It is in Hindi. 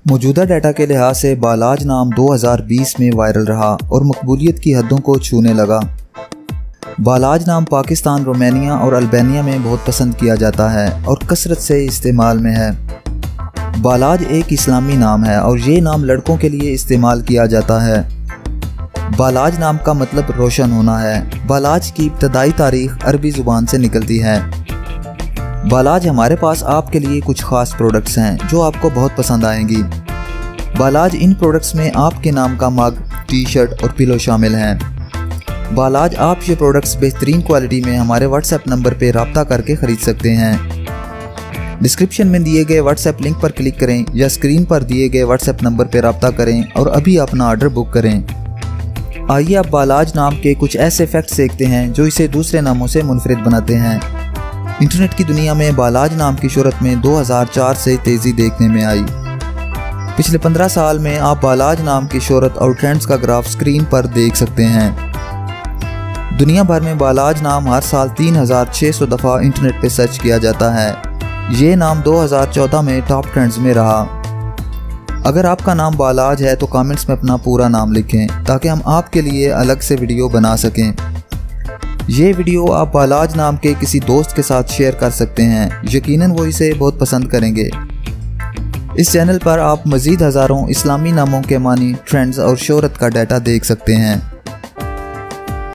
मौजूदा डाटा के लिहाज से बालाज नाम 2020 में वायरल रहा और मकबूलियत की हदों को छूने लगा। बालाज नाम पाकिस्तान, रोमानिया और अल्बानिया में बहुत पसंद किया जाता है और कसरत से इस्तेमाल में है। बालाज एक इस्लामी नाम है और ये नाम लड़कों के लिए इस्तेमाल किया जाता है। बालाज नाम का मतलब रोशन होना है। बालाज की इब्तदाई तारीख अरबी ज़ुबान से निकलती है। बालाज हमारे पास आपके लिए कुछ ख़ास प्रोडक्ट्स हैं जो आपको बहुत पसंद आएंगी। बालाज इन प्रोडक्ट्स में आपके नाम का मग, टी शर्ट और पिलो शामिल हैं। बालाज आप ये प्रोडक्ट्स बेहतरीन क्वालिटी में हमारे व्हाट्सएप नंबर पर रब्ता करके ख़रीद सकते हैं। डिस्क्रिप्शन में दिए गए व्हाट्सएप लिंक पर क्लिक करें या स्क्रीन पर दिए गए व्हाट्सएप नंबर पर रब्ता करें और अभी अपना ऑर्डर बुक करें। आइए अब बालाज नाम के कुछ ऐसे फैक्ट्स देखते हैं जो इसे दूसरे नामों से मुनफरिद बनाते हैं। इंटरनेट की दुनिया में बालाज नाम की शोहरत में 2004 से तेज़ी देखने में आई। पिछले 15 साल में आप बालाज नाम की शोहरत और ट्रेंड्स का ग्राफ स्क्रीन पर देख सकते हैं। दुनिया भर में बालाज नाम हर साल 3600 दफ़ा इंटरनेट पर सर्च किया जाता है। ये नाम 2014 में टॉप ट्रेंड्स में रहा। अगर आपका नाम बालाज है तो कमेंट्स में अपना पूरा नाम लिखें ताकि हम आपके लिए अलग से वीडियो बना सकें। ये वीडियो आप बालाज नाम के किसी दोस्त के साथ शेयर कर सकते हैं, यकीनन वो इसे बहुत पसंद करेंगे। इस चैनल पर आप मज़ीद हज़ारों इस्लामी नामों के मानी, ट्रेंड्स और शोहरत का डाटा देख सकते हैं।